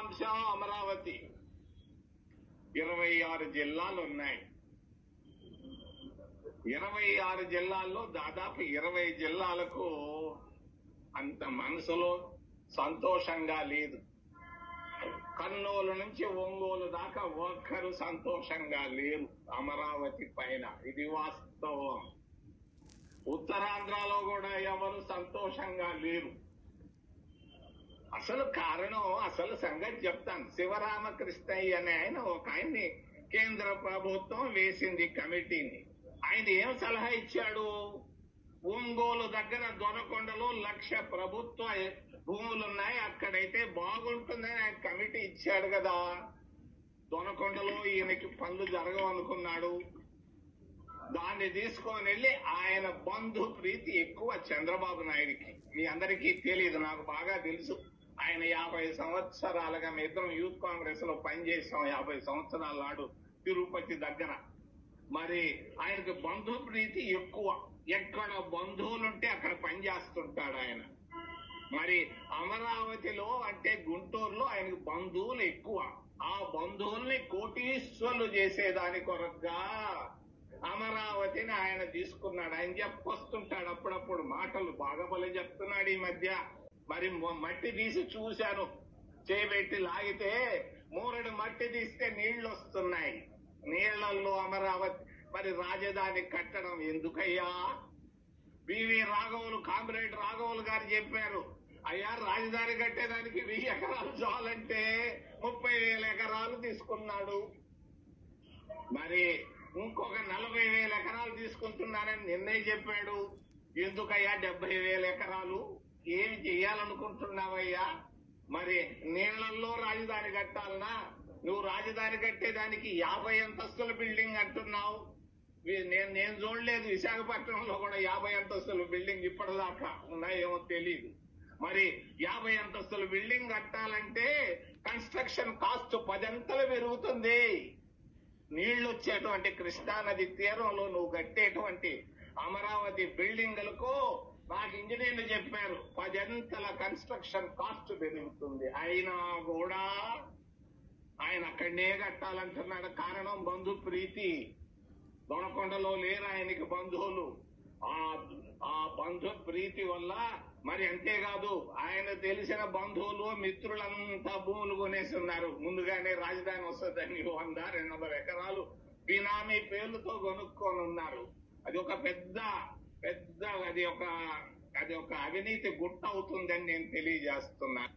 అంశం అమరావతి. 26 జిల్లాలు ఉన్నాయి. 26 జిల్లాల్లో దాదాపు 20 జిల్లాలకు అంత మనసులో సంతోషంగా లేదు. కర్నూలు నుంచి ఒంగోలు దాకా ఒక్కరు సంతోషంగా లేరు అమరావతి పైన. ఇది వాస్తవం. ఉత్తరాంధ్రలో కూడా ఎవరు సంతోషంగా లేరు. అసలు కారణం, అసలు సంగతి చెప్తాను. శివరామకృష్ణయ్య అనే ఆయన్ని కేంద్ర ప్రభుత్వం వేసింది కమిటీని. ఆయన ఏం సలహా ఇచ్చాడు? ఒంగోలు దగ్గర దొనకొండలో 1,00,000 ప్రభుత్వ భూములున్నాయి, అక్కడైతే బాగుంటుందని ఆయన కమిటీ ఇచ్చాడు కదా. దొనకొండలో ఈయనకి పనులు జరగవనుకున్నాడు. దాన్ని తీసుకొని వెళ్ళి ఆయన బంధు ప్రీతి ఎక్కువ చంద్రబాబు నాయుడికి. మీ అందరికీ తెలియదు, నాకు బాగా తెలుసు. ఆయన 50 సంవత్సరాలుగా మీ ఇద్దరం యూత్ కాంగ్రెస్ లో పనిచేసాం. 50 సంవత్సరాల నాడు తిరుపతి దగ్గర. మరి ఆయనకు బంధు ప్రీతి ఎక్కువ. ఎక్కడ బంధువులుంటే అక్కడ పనిచేస్తుంటాడు ఆయన. మరి అమరావతిలో అంటే గుంటూరులో ఆయనకు బంధువులు ఎక్కువ. ఆ బంధువుల్ని కోటీశ్వరులు చేసేదాని కొరగా అమరావతిని ఆయన తీసుకున్నాడు. ఆయన చెప్పొస్తుంటాడు అప్పుడప్పుడు మాటలు, బాగా బలి చెప్తున్నాడు ఈ మధ్య. మరి మట్టి తీసి చూశాను, చేపెట్టి లాగితే మూరడు మట్టి తీస్తే నీళ్లు వస్తున్నాయి. నీళ్లలో అమరావతి. మరి రాజధాని కట్టడం ఎందుకయ్యా? బివి రాఘవులు, కామ్రేడ్ రాఘవులు గారు చెప్పారు, అయ్యా రాజధాని కట్టేదానికి 1000 ఎకరాలు చాలంటే 30,000 ఎకరాలు తీసుకున్నాడు. మరి ఇంకొక 40,000 ఎకరాలు తీసుకుంటున్నానని నిన్నే చెప్పాడు. ఎందుకయ్యా 70,000 ఎకరాలు? ఏమి చెయ్యాలనుకుంటున్నావయ్యా? మరి నీళ్లలో రాజధాని కట్టాలనా? నువ్వు రాజధాని కట్టేదానికి 50 అంతస్తుల బిల్డింగ్ అంటున్నావు. నేను చూడలేదు విశాఖపట్నంలో కూడా 50 అంతస్తుల బిల్డింగ్ ఇప్పటిదాకా ఉన్నాయేమో తెలియదు. మరి 50 అంతస్తుల బిల్డింగ్ కట్టాలంటే కన్స్ట్రక్షన్ కాస్ట్ 10 అంతలు పెరుగుతుంది. నీళ్లు వచ్చేటువంటి కృష్ణానది తీరంలో నువ్వు కట్టేటువంటి అమరావతి బిల్డింగులకు నాకు ఇంజనీర్లు చెప్పారు 10 అంతల కన్స్ట్రక్షన్ కాస్ట్ పెరుగుతుంది. అయినా కూడా ఆయన అక్కడనే కట్టాలంటున్నాడు. కారణం బంధు ప్రీతి. దొనకొండలో లేరు ఆయనకి బంధువులు. ఆ బంధు ప్రీతి వల్ల మరి అంతేకాదు, ఆయన తెలిసిన బంధువులు మిత్రులంతా భూములు కొనేసి ఉన్నారు. ముందుగానే రాజధాని వస్తుందని 100-200 ఎకరాలు బినామీ పేర్లతో కొనుక్కొని ఉన్నారు. అది ఒక పెద్ద అది ఒక అవినీతి గుట్ట అవుతుందని నేను తెలియజేస్తున్నాను.